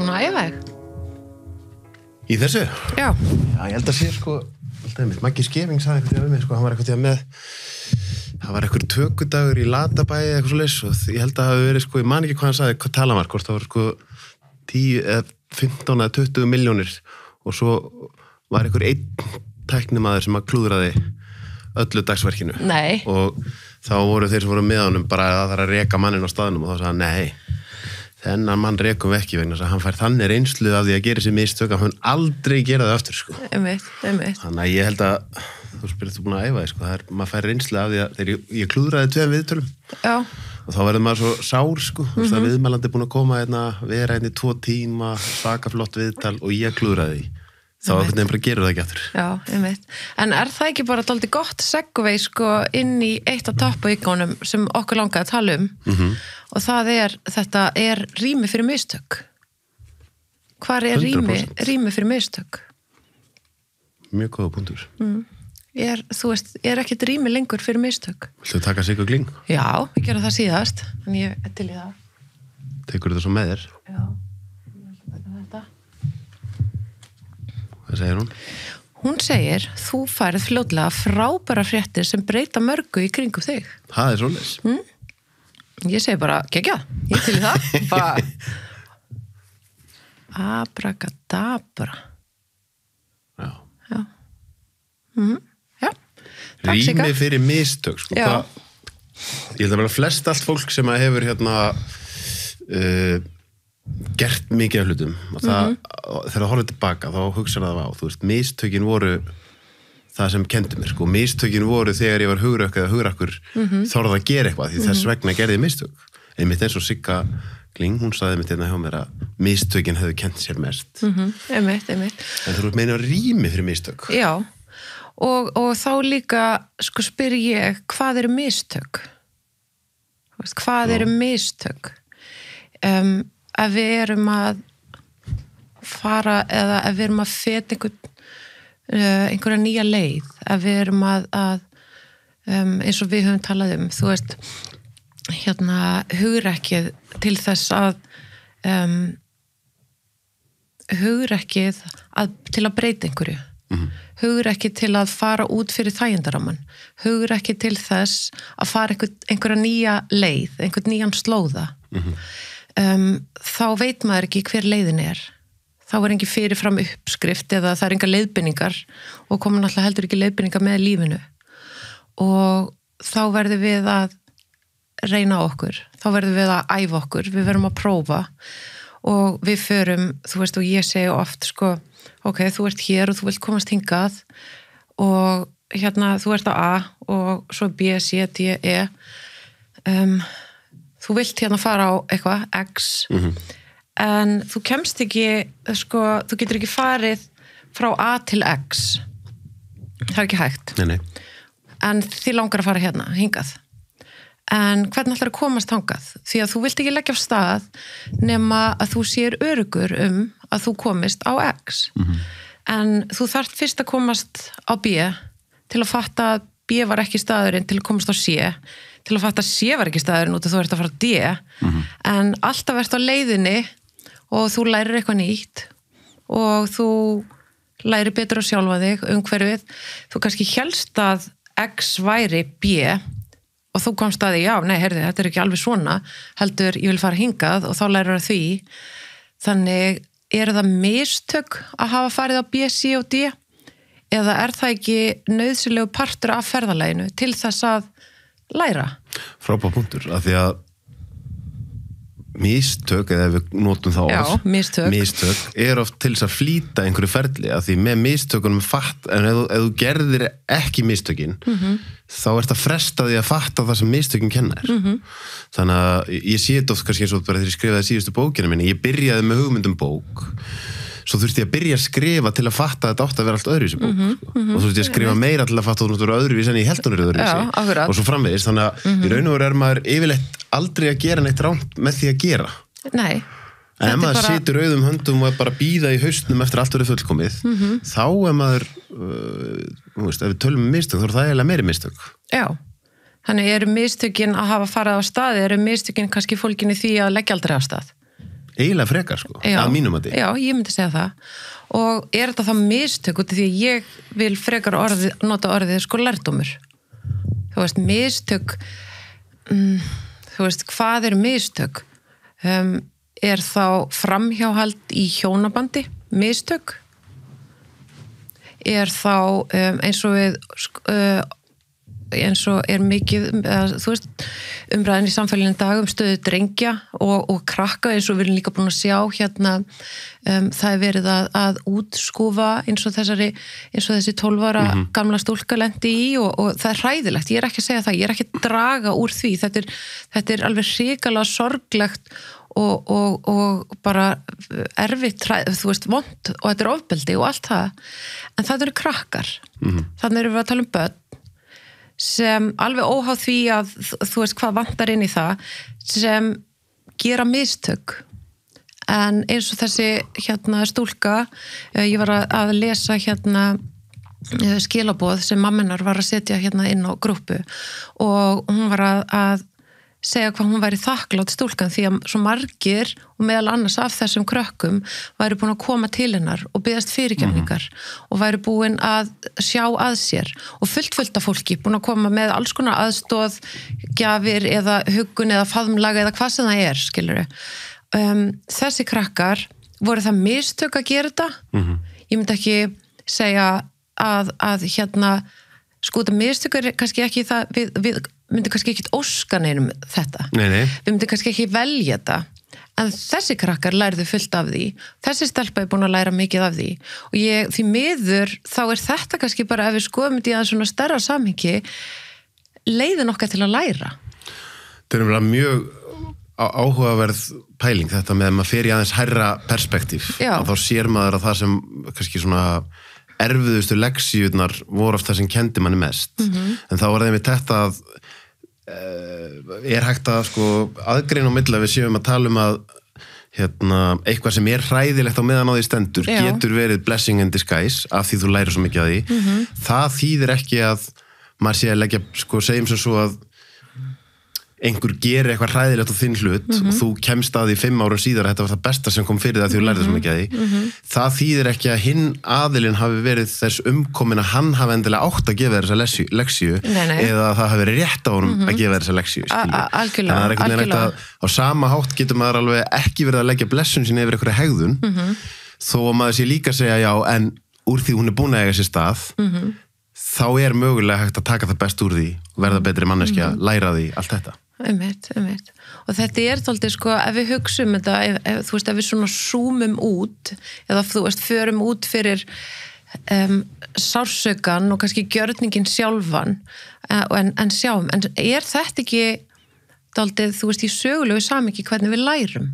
búin að æfa þig? Í þessu? Já. Já, ég held að sé, sko, Maggi Skeving sagði eitthvað við mig, sko, hann var eitthvað með, það var eitthvað tökudagur í Latabæi, eitthvað svo leys, og ég held að það hafi verið, sko, ég man ekki hvað hann sagði, hvað tala var, hvort það var, sko, 10 eða 15 eða 20 milljónir, og svo var eitthvað einn tæknimaður sem að klúðraði öllu dagsverkinu. Nei. Og þá voru þeir sem voru með honum bara að það er að reka manninn á staðnum og þá sagði hann, nei, þennan mann rekum við ekki vegna þess að hann fær þannig reynslu af því að gera sér mistök að hann aldrei gera það aftur, sko. Einmitt. Þannig að ég held að, þú spyrir, þú búin að æfa þig, sko, maður fær reynslu af því að þegar ég klúðraði 2 viðtölum. Já. Og þá verður maður svo sár, sko, þú veist að viðmælandi búin að koma vera í 2 tíma, svaka flott viðtal og ég klúðraði því. Þá einhvern veginn bara gerur það ekki aftur. Já, einmitt. En það ekki bara dálítið gott segvei, sko, inn í eitt af toppaukonum sem okkur langaði að tala og það þetta rými fyrir mistök. Hvar 100%. rými fyrir mistök? Mjög góða punktur. Þú veist, ekkert rými lengur fyrir mistök? Viltu taka sig og gling? Já, við gerum það síðast, en ég til í það. Tekur þetta svo með þér? Já. Hvað segir hún? Hún segir, þú færð fljótlega frábæra fréttir sem breyta mörgu í kringum þig. Það er svoleiðis. Ég segi bara, gegja, ég til í það. Bara abracadabra. Já. Já. Já. Rými fyrir mistök, sko. Já. Ég held að vera flest allt fólk sem að hefur gert mikið af hlutum og það, þegar það horfir tilbaka þá hugsaði það á, þú veist, mistökin voru það sem kendi mér, sko, mistökin voru þegar ég var hugrökk eða hugrakkur þorði að gera eitthvað, því þess vegna gerði ég mistök, einmitt eins og Sigga Kling, hún sagði einmitt hérna hjá mér að mistökin hefðu kent sér mest einmitt en þú meina rými fyrir mistök. Já, og þá líka sko spyr ég, hvað eru mistök? Hvað eru mistök? Ef við erum að fara eða ef við erum að feta einhverja nýja leið, ef við erum að eins og við höfum talað þú veist hugrekkið til þess að hugrekkið til að breyta einhverju hugrekkið til að fara út fyrir þægindaramman, hugrekkið til þess að fara einhverja nýja leið, einhvern nýjan slóða þá veit maður ekki hver leiðin þá engin fyrirfram uppskrift eða það engar leiðbeiningar og komum náttúrulega heldur ekki leiðbeiningar með lífinu og þá verðum við að reyna á okkur, þá verðum við að æfa okkur, við verðum að prófa og við förum, þú veist og ég segi oft sko, ok, þú ert hér og þú vilt komast hingað og þú ert á A og svo B, C, D, E þú vilt fara á eitthvað, X en þú kemst ekki sko, þú getur ekki farið frá A til X það ekki hægt Nei. En þið langar að fara hingað en hvernig ætlar að komast þangað því að þú vilt ekki leggja af stað nema að þú sér öruggur að þú komist á X en þú þarft fyrst að komast á B til að fatta að B var ekki staðurinn til að komast á C til að fatta að C var ekki staðurinn út að þú ert að fara á D en alltaf ert á leiðinni og þú lærir eitthvað nýtt og þú lærir betur að sjálfa þig umhverfið, þú kannski hélst að X væri B og þú komst að því, já, nei, heyrðu, þetta ekki alveg svona, heldur, ég vil fara hingað og þá lærir að því þannig, það mistök að hafa farið á B, C og D eða það ekki nauðsynlegu partur af ferðalaginu til þess að læra? Frábær punktur, af því að mistök, eða við notum þá orð, mistök oft til þess að flýta einhverju ferli, af því með mistökunum en ef þú gerðir ekki mistökin, þá ert að fresta því að fatta það sem mistökin kenna þér. Þannig að ég sé þetta oft kannski eins og bara þegar ég skrifaði síðustu bókina minni, ég byrjaði með hugmyndum bók, svo þurfti ég að byrja að skrifa til að fatta að þetta átti að vera allt öðruvísi bók og þurfti ég að skrifa meira til að fatta að þetta voru öðruvísi en ég held hún öðruvísi og svo framvegis, þannig að í raun og veru maður yfirleitt aldrei að gera neitt rámt með því að gera. Nei. En ef maður situr auðum höndum og er bara að bíða í hausnum eftir allt verið fullkomið, þá maður, ef við tölum mistök, þá það eiginlega meiri mistök. Já. Þannig mistök að hafa farið á stað, mistökin kannski fólkin í því að leggja aldrei á stað? Eiginlega frekar sko, að mínum að því. Já, ég myndi segja það. Og þetta þá mistök út af því að ég vil frekar nota orðið sko lærdómur. Þú veist, mistök, þú veist, hvað mistök? Þá framhjáhald í hjónabandi mistök? Þá eins og mikið, þú veist, umræðin í samfélaginu dag stöðu drengja og krakka eins og við erum líka búin að sjá hérna, það verið að útskúfa eins og þessi 12 ára gamla stúlka lendi í og það hræðilegt, ég ekki að segja það, ég ekki að draga úr því, þetta alveg hrikalega sorglegt og bara erfitt, þú veist, vont og þetta ofbeldi og allt það, en það eru krakkar, þannig erum við að tala um börn sem alveg óháð því að þú veist hvað vantar inn í það sem gera mistök en eins og þessi hérna stúlka, ég var að lesa hérna skilaboð sem mammenar var að setja hérna inn á grúppu og hún var að segja hvað hún væri þakklátt stúlkan því að svo margir og meðal annars af þessum krökkum væri búin að koma til hennar og biðjast fyrirgefningar og væri búin að sjá að sér og fullt af fólki búin að koma með alls konar aðstoð, gjafir eða huggun eða faðmlaga eða hvað sem það skilurðu. Þessi krakkar voru það mistök að gera þetta? Ég myndi ekki segja að hérna sko þetta mistök kannski ekki það við myndi kannski ekki óska neinum þetta. Nei. Við myndi kannski ekki velja þetta. En þessi krakkar lærðu fullt af því. Þessi stelpa búin að læra mikið af því. Og því miður, þá þetta kannski bara ef við skoðum þetta í að svona stærra samhengi, leiðin okkar til að læra. Þetta vel mjög áhugaverð pæling þetta með að maður fer í aðeins hærra perspektíf. Og þá sér maður að það sem kannski svona erfiðustu leksíurnar voru oft það sem kendi manni mest. En þá var það með þetta að hægt að sko aðgreina á milli að við séum að tala um að hérna, eitthvað sem hræðilegt á meðan á því stendur getur verið blessing in disguise af því þú lærir svo mikið af því. Það þýðir ekki að maður sé að leggja, sko, segjum sem svo að einhver gerir eitthvað hræðilegt á þinn hlut og þú kemst að því 5 árum síðar þetta var það besta sem kom fyrir það því þú lærði svo mikið að því. Það þýðir ekki að hinn aðilinn hafi verið þess umkomin að hann hafi endilega átt að gefa þessa leksíu eða að það hafi verið rétt á honum að gefa þessa leksíu. Algjörlega. Á sama hátt getur maður alveg ekki verið að leggja blessun sín yfir einhverja hegðun þó að maður sé líka að segja já en úr því hún búin að eiga sér stað þá mögulega hægt að taka það best úr því verða betri manneskja, læra því, allt þetta. Einmitt. Og þetta dálítið sko, ef við hugsum þetta, þú veist, ef við svona zoomum út, eða þú veist, förum út fyrir sársaukan og kannski gjörningin sjálfan, en sjáum, en þetta ekki dálítið, þú veist, í sögulegu samhengi hvernig við lærum?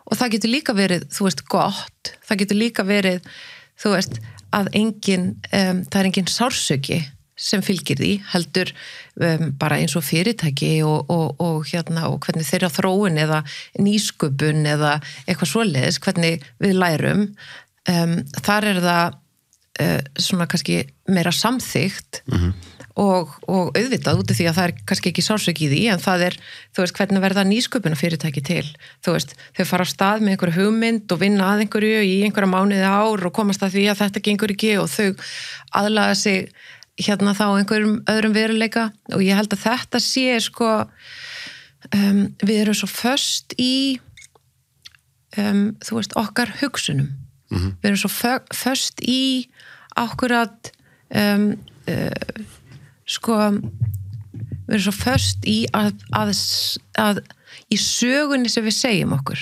Og það getur líka verið, þú veist, gott, það getur líka verið, þú veist, að það engin sársauki sem fylgir því, heldur bara eins og fyrirtæki og hvernig þeirra þróun eða nýsköpun eða eitthvað svoleiðis, hvernig við lærum, þar það svona kannski meira samþykkt og auðvitað út af því að það kannski ekki sársauki í því, en það þú veist, hvernig verða nýsköpuna fyrirtæki til, þú veist, þau fara á stað með einhverju hugmynd og vinna að einhverju í einhverja mánuði ár og komast að því að þetta gengur ekki og þau aðlaga sig hérna þá einhverjum öðrum veruleika og ég held að þetta sé sko við erum svo föst í þú veist, okkar hugsunum við erum svo föst í akkurat sko við erum svo föst í að í sögunni sem við segjum okkur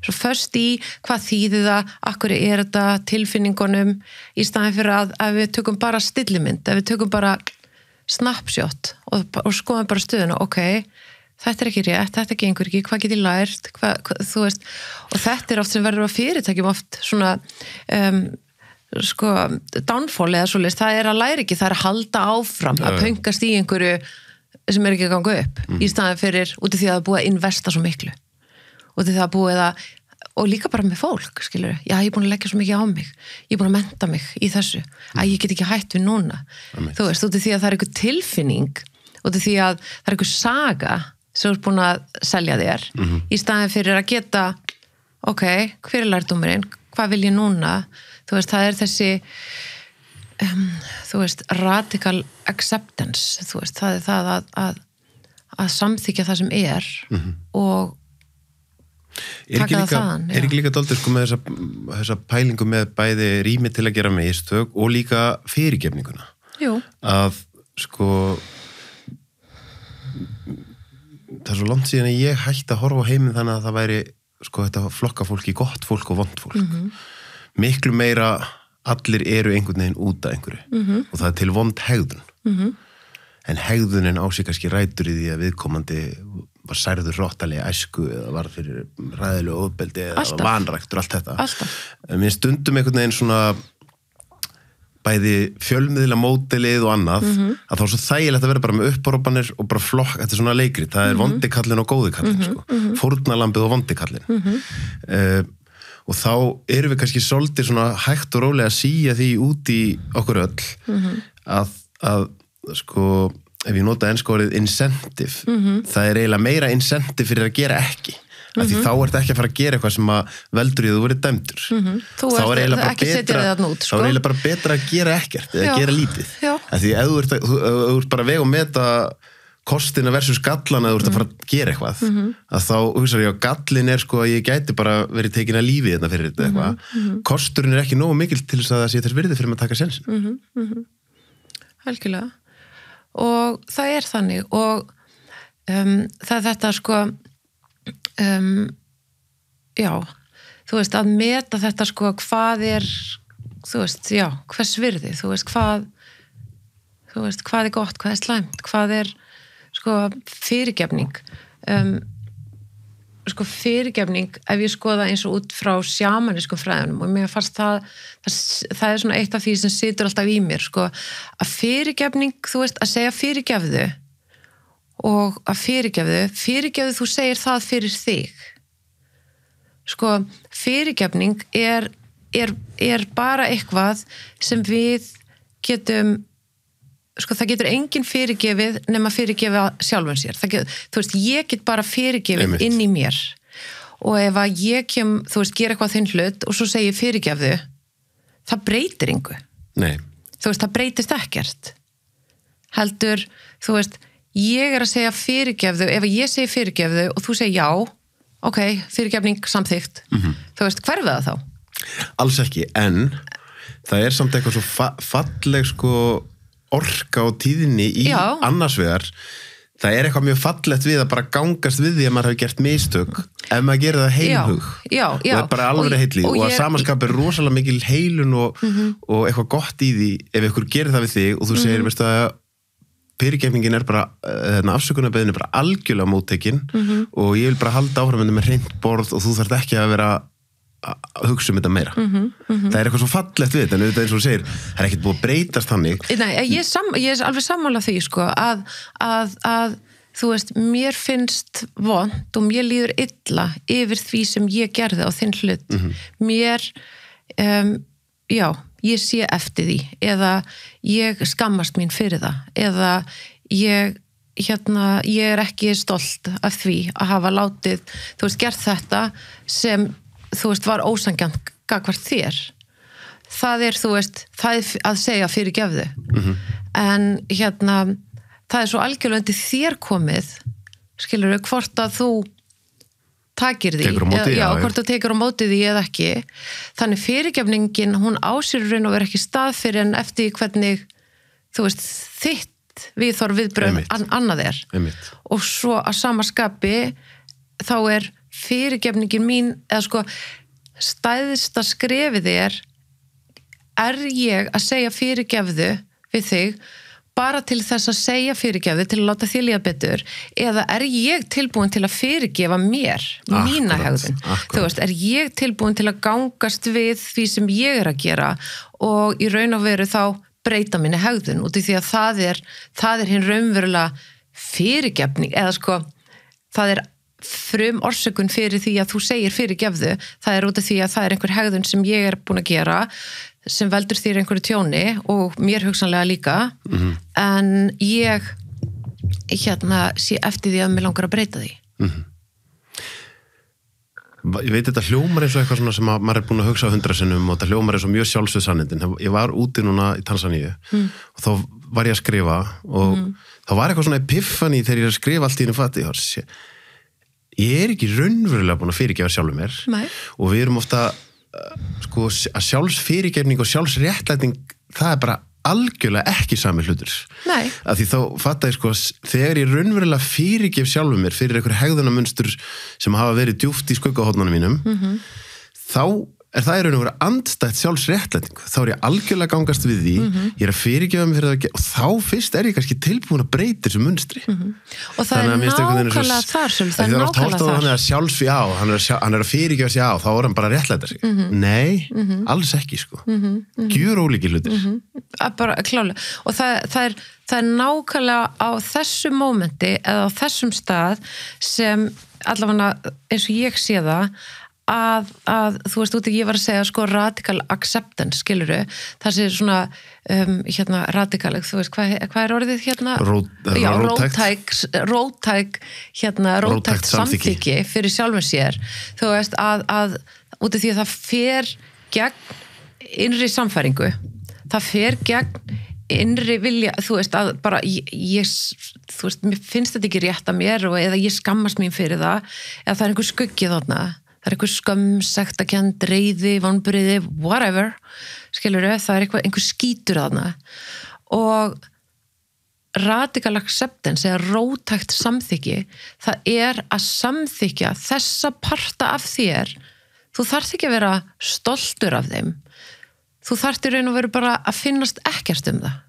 svo föst í hvað þýðir það akkur þetta tilfinningunum í staðin fyrir að við tökum bara stillimynd, að við tökum bara snapshot og skoðum bara stöðuna, ok, þetta ekki rétt, þetta gengur ekki, hvað get ég lært þú veist, og þetta oft sem verður á fyrirtækjum oft svona sko downfall eða svoleiðis, það að læra ekki, það að halda áfram að pöngast í einhverju sem ekki að ganga upp í staðin fyrir út af því að það búið að investa svo miklu út af því að það búið að og líka bara með fólk, skilur já, ég búin að leggja svo mikið á mig, ég búin að mennta mig í þessu, að ég get ekki hætt við núna þú veist, út af því að það einhver tilfinning út af því að það einhver saga sem er búin að selja þér í staðin fyrir að geta ok, hver lærdómurinn, hvað vil ég núna, þú veist, það þessi þú veist, radical acceptance, þú veist, það það að samþykja það sem og taka það þaðan. Er ekki líka dálítið sko með þessa pælingu með bæði rými til að gera mistök og líka fyrirgefninguna? Jú. Að sko það svo langt síðan að ég hætti að horfa á heiminn þannig að það væri sko þetta flokka fólk í gott fólk og vond fólk. Miklu meira allir eru einhvern veginn út af einhverju og það til vond hegðun. En hegðunin á sig kannski rætur í því að viðkomandi var særður rottalega æsku eða var fyrir ræðilegu ofbeldi eða var vanræktur, allt þetta. Alltaf. Mér stundum einhvern veginn svona bæði fjölmiðla módelið og annað að þá er svo þægilegt að vera bara með uppárópanir og bara flokk, þetta svona leikrit, það vondi kallinn og góði kallinn sko. Fórnarlambið og vondi kallinn og þá erum við kannski svolítið svona hægt og rólega að síja því út í okkur öll að sko, ef ég nota enska orðið incentive, það eiginlega meira incentive fyrir að gera ekki af því þá ert ekki að fara að gera eitthvað sem að veldur í að þú verið dæmdur Þú ert ekki setja þig þarna út, sko. Þá eiginlega bara betra að gera ekkert eða gera lítið af því ef þú ert bara veg og meta kostina versus gallan að þú ert að fara að gera eitthvað að þá hugsaður ég að gallin sko að ég gæti bara verið tekin að lífi þetta fyrir þetta eitthvað kosturinn ekki nógu mikil til þess að það sé þess virði fyrir að taka sensin Algjörlega og það þannig og það þetta sko já, þú veist að meta þetta sko hvað þú veist, já, hvers virði þú veist hvað gott, hvað slæmt hvað sko fyrirgefning sko fyrirgefning ef ég skoða eins og út frá sjamanískum fræðunum og mér fannst það svona eitt af því sem situr alltaf í mér sko að fyrirgefning, þú veist, að segja fyrirgefðu og að fyrirgefðu þú segir það fyrir þig sko fyrirgefning er bara eitthvað sem við getum sko það getur enginn fyrirgefið nema fyrirgefa sjálfum sér þú veist, ég get bara fyrirgefið inn í mér og ef að ég þú veist, gera eitthvað þinn hlut og svo segi fyrirgefðu það breytir engu Nei. Þú veist, það breytist ekkert heldur, þú veist ég að segja fyrirgefðu, ef ég segi fyrirgefðu og þú segir já, ok, fyrirgefning samþykkt, þú veist, hverfið það þá? Alls ekki, en það samt eitthvað svo falleg sko orka og tíðni í annars vegar, það eitthvað mjög fallegt við að bara gangast við því að maður hafi gert mistök ef maður gerir það heilhug og bara alveg heilli og að samanskap rosalega mikil heilun og eitthvað gott í því ef ykkur gerir það við þig og þú segir, veistu að fyrirgefningin bara, afsökunarbeðin bara algjörlega móttekin og ég vil bara halda áfram með hreint borð og þú þarft ekki að vera að hugsa þetta meira. Það eitthvað svo fallegt við þetta, en auðvitað eins og þú segir, það ekkert búið að breytast þannig. Nei, ég alveg sammála því, sko, að þú veist, mér finnst vont og mér líður illa yfir því sem ég gerði á þinn hlut. Mér, já, ég sé eftir því eða ég skammast mín fyrir það eða ég ekki stolt af því að hafa látið, þú veist, gert þetta sem, þú veist, var ósanngjarnt gagnvart þér. Það þú veist, það að segja fyrirgefðu. En það svo algjörlega undir þér komið, skilurðu, hvort að þú takir því, hvort þú tekur á móti því eða ekki, þannig fyrirgefningin hún á sér raun og vera ekki stað fyrir en eftir hvernig þú veist, þitt viðbrögð annað og svo að sama skapi þá fyrirgefningin mín eða sko stæðsta skrefið ég að segja fyrirgefðu við þig bara til þess að segja fyrirgefðu til að láta þig líða betur eða ég tilbúin til að fyrirgefa mér mína hegðun, þú veist, ég tilbúin til að gangast við því sem ég að gera og í raun og veru þá breyta minni hegðun út í því að það hinn raunverulega fyrirgefning eða sko, það frum orsökun fyrir því að þú segir fyrirgefðu, það út af því að það einhver hegðun sem ég búin að gera sem veldur þér einhverju tjóni og mér hugsanlega líka en ég sé eftir því að mér langar að breyta því Ég veit þetta hljómar eins og eitthvað svona sem maður búin að hugsa 100 sinnum og þetta hljómar eins og mjög sjálfsögð sannindin. Ég var úti núna í Tansaníu og þá var ég að skrifa og þá var eitthvað svona epiphany þegar ég að skrifa allt í einu fatti. Ég ekki raunverulega búin að fyrirgefa sjálfum mér. Nei. Og við erum ofta sko, að sjálfsfyrirgefning og sjálfsréttlæting, það bara algjörlega ekki sami hlutur. Nei. Af því þá fatta ég sko, þegar ég raunverulega fyrirgef sjálfum mér fyrir einhver hegðunarmunstur sem hafa verið djúpt í skuggahotnunum mínum, þá er það í raun og veru andstætt sjálfsréttlætingu. Þá ég algjörlega gangast við því, ég að fyrirgefa mig fyrir það og þá fyrst ég kannski tilbúin að breyta þessu munstri. Og það er nákvæmlega þar sem það er nákvæmlega þar. Hann er sjálfs, já, hann er að fyrirgefa sig, já, þá er hann bara að réttlæta sig. Nei, alls ekki, sko. Gjör ólíkir hlutir. Bara klálega. Og það er nákvæmlega á þessu mómenti eða á þessum stað sem allavega eins og ég sé það að þú veist út ég var að segja sko radical acceptance, skilurðu, það sé svona radikaleg, þú veist, hvað er orðið hérna? Róttækt samþykki fyrir sjálfum sér, þú veist að út af því að það fer gegn innri samfæringu, það fer gegn innri vilja, þú veist, að bara þú veist, mér finnst þetta ekki rétt að mér eða ég skammast mín fyrir það eða það er einhver skuggi þarna. Það er einhver skömm, sektarkennd, reiði, vonbrigði, whatever, skilurðu, það er einhver skítur þarna. Og radical acceptance eða róttækt samþykki, það er að samþykja þessa parta af þér. Þú þarft ekki að vera stoltur af þeim. Þú þarft í raun og veru bara að finnast ekkert það.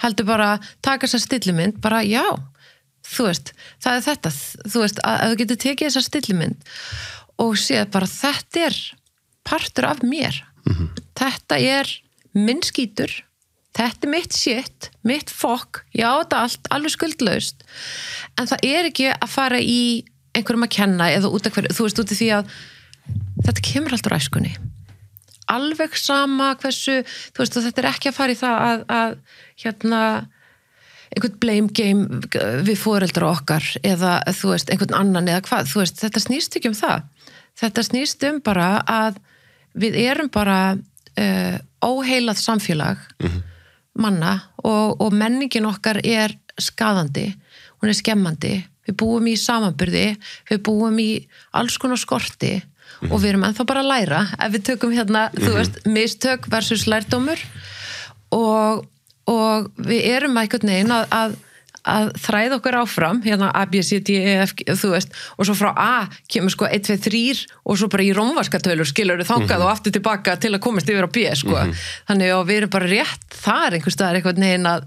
Heldur bara taka þessa stillimynd, bara já, þú veist, það er þetta, þú veist, að þú getur tekið þessa stillimynd og séð bara þetta er partur af mér. Þetta er minn skítur, þetta er mitt shit, mitt fokk, já þetta allt, alveg skuldlaust. En það er ekki að fara í einhverjum að kenna eða út af hverju, þú veist, út af því að þetta kemur alltaf úr æskunni. Alveg sama hversu, þú veist, og þetta er ekki að fara í það að einhvern blame game við foreldra okkar eða þú veist, einhvern annan eða hvað, þú veist, þetta snýst ekki það. Þetta snýst bara að við erum bara óheilað samfélag manna og menningin okkar er skaðandi, hún er skemmandi, við búum í samanburði, við búum í alls konar skorti og við erum ennþá bara að læra ef við tökum þú veist, mistök versus lærdómur og við erum einhvern veginn að þræða okkur áfram, A, B, C, D, E, F, þú veist, og svo frá A kemur sko 1, 2, 3 og svo bara í rómvarskatölur skilurðu þangað og aftur tilbaka til að komast yfir á B, sko. Þannig að við erum bara rétt þar einhvers staðar einhvern veginn að,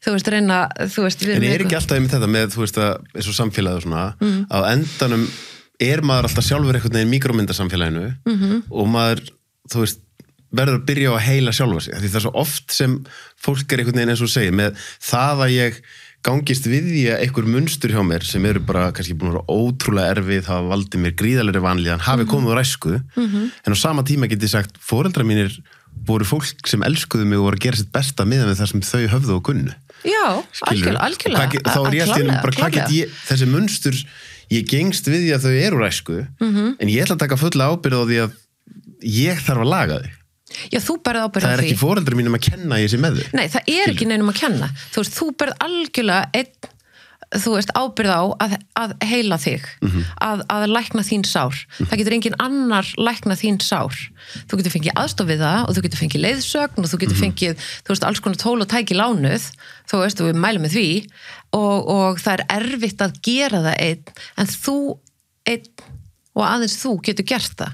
þú veist, reyna, þú veist, við erum En ekki alltaf með þetta með, þú veist, að eins og samfélagið og svona, á endanum er maður alltaf sjálfur einhvern veginn mikromyndasamfélaginu og maður, þú veist, verður að byrja á að heila sjálfa sig, því það er svo oft sem fólk er einhvern veginn eins og segir, með það að ég gangist við því að einhver munstur hjá mér sem eru bara kannski búin að vera ótrúlega erfið, það valdi mér gríðalegri vanlíðan, hafi komið úr æsku, en á sama tíma get ég sagt, foreldrar mínir voru fólk sem elskuðu mig og voru að gera sitt besta miðað við það sem þau höfðu og kunnu. Já, algjörlega. Þá er ég alltaf bara, hvað get ég, þessi munstur, ég gengst við því að þau eru úr æsku, en ég ætla að taka fulla ábyrgð á því að ég þarf að laga þig. Já, þú berð ábyrgð á því. Það er ekki foreldrar mínum að kenna ég sé með þau. Nei, það er ekki neinum að kenna. Þú veist, þú berð algjörlega ábyrgð á að heila þig, að lækna þín sár. Það getur engin annar lækna þín sár. Þú getur fengið aðstoð við það og þú getur fengið leiðsögn og þú getur fengið, þú veist, alls konar tól og tæki lánuð, þú veist, og við mælum með því og það er erfitt að gera það en þú og aðeins þú getur gert það.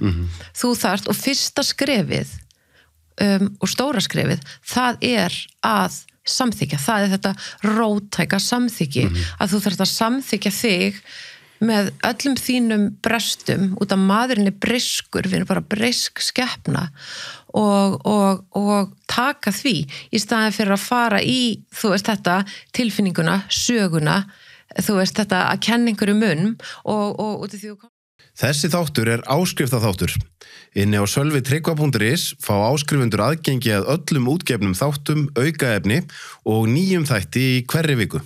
Þú þarft, og fyrsta skrefið og stóra skrefið, það er að samþykja, það er þetta róttæka samþykki, að þú þarft að samþykja þig með öllum þínum brestum, út af maðurinn er briskur, við erum bara brisk skepna og taka því í staðin fyrir að fara í, þú veist, þetta tilfinninguna, söguna, þú veist, þetta að kenna einhverju munn og út af því að Þessi þáttur er áskriftaþáttur. Inni á sölvitryggva.is fá áskrifundur aðgengi að öllum útgefnum þáttum, aukaefni og nýjum þætti í hverri viku.